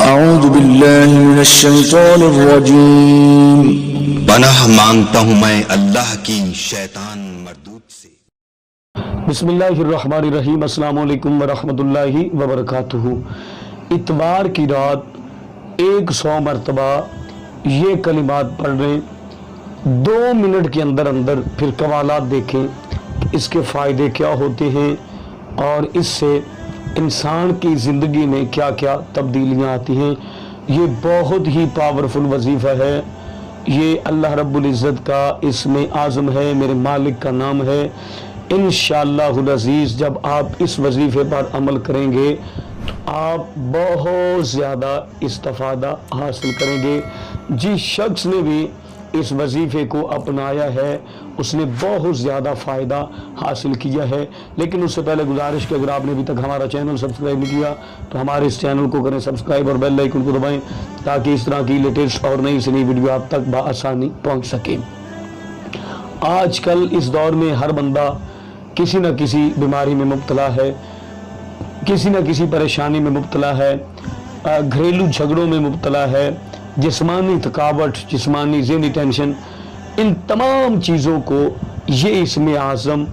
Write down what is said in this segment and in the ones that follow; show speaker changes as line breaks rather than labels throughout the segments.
اعوذ باللہ من الشیطان الرجیم۔
پناہ مانگتا ہوں میں اللہ کی شیطان مردود سے۔
بسم اللہ الرحمن الرحیم۔ السلام علیکم ورحمۃ اللہ وبرکاتہ۔ اتوار کی رات 100 مرتبہ یہ کلمات پڑھ رہے، 2 منٹ کے اندر اندر پھر قوالات دیکھیں کہ اس کے فائدے کیا ہوتے ہیں اور اس سے انسان کی زندگی میں کیا کیا تبدیلیاں آتی ہیں۔ یہ بہت ہی پاورفل وظیفہ ہے، یہ اللہ رب العزت کا اسم اعظم ہے، میرے مالک کا نام ہے۔ انشاءاللہ العزیز جب آپ اس وظیفے پر عمل کریں گے تو آپ بہت زیادہ استفادہ حاصل کریں گے۔ جس شخص نے بھی اس وظیفے کو اپنایا ہے اس نے بہت زیادہ فائدہ حاصل کیا ہے۔ لیکن اس سے پہلے گزارش کہ اگر آپ نے ابھی تک ہمارا چینل سبسکرائب نہیں کیا تو ہمارے اس چینل کو کریں سبسکرائب اور بیل آئیکن کو دبائیں تاکہ اس طرح کی لیٹسٹ اور نئی سے نئی ویڈیو آپ تک بآسانی پہنچ سکے۔ آج کل اس دور میں ہر بندہ کسی نہ کسی بیماری میں مبتلا ہے، کسی نہ کسی پریشانی میں مبتلا ہے، گھریلو جھگڑوں میں مبتلا ہے، جسمانی تھکاوٹ، جسمانی ذہنی ٹینشن، ان تمام چیزوں کو یہ اسم اعظم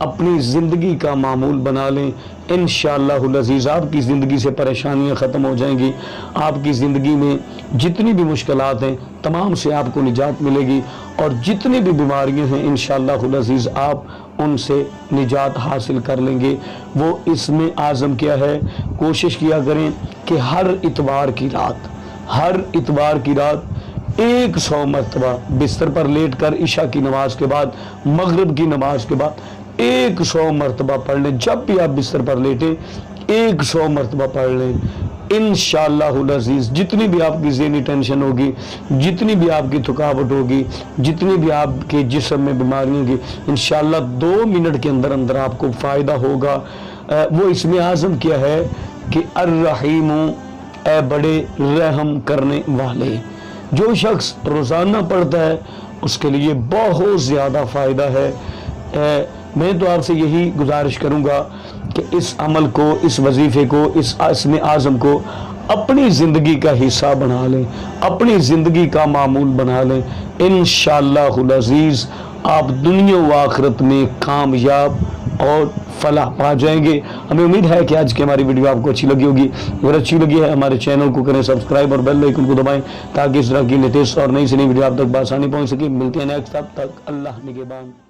اپنی زندگی کا معمول بنا لیں۔ انشاءاللہ العزیز آپ کی زندگی سے پریشانیاں ختم ہو جائیں گی، آپ کی زندگی میں جتنی بھی مشکلات ہیں تمام سے آپ کو نجات ملے گی، اور جتنی بھی بیماریاں ہیں انشاءاللہ العزیز آپ ان سے نجات حاصل کر لیں گے۔ وہ اسم اعظم کیا ہے؟ کوشش کیا کریں کہ ہر اتوار کی رات 100 مرتبہ بستر پر لیٹ کر عشاء کی نماز کے بعد، مغرب کی نماز کے بعد 100 مرتبہ پڑھ لیں۔ جب بھی آپ بستر پر لیٹیں 100 مرتبہ پڑھ لیں۔ انشاءاللہ العزیز جتنی بھی آپ کی ذہنی ٹینشن ہوگی، جتنی بھی آپ کی تھکاوٹ ہوگی، جتنی بھی آپ کے جسم میں بیماری ہوگی، انشاءاللہ 2 منٹ کے اندر اندر آپ کو فائدہ ہوگا۔ وہ اسم اعظم کیا ہے کہ الرحیم، اے بڑے رحم کرنے والے۔ جو شخص روزانہ پڑھتا ہے اس کے لیے بہت زیادہ فائدہ ہے۔ میں تو آپ سے یہی گزارش کروں گا کہ اس عمل کو، اس وظیفے کو، اس اسم اعظم کو اپنی زندگی کا حصہ بنا لیں، اپنی زندگی کا معمول بنا لیں۔ انشاءاللہ العزیز آپ دنیا و آخرت میں کامیاب اور فلاح پا جائیں گے۔ ہمیں امید ہے کہ آج کی ہماری ویڈیو آپ کو اچھی لگی ہوگی۔ اگر اچھی لگی ہے ہمارے چینل کو کریں سبسکرائب اور بیل آئیکن کو دبائیں تاکہ اس طرح کی لیٹسٹ اور نئی سے نئی ویڈیو آپ تک بآسانی پہنچ سکے۔ ملتے ہیں نیکسٹ، تب تک اللہ نگہبان۔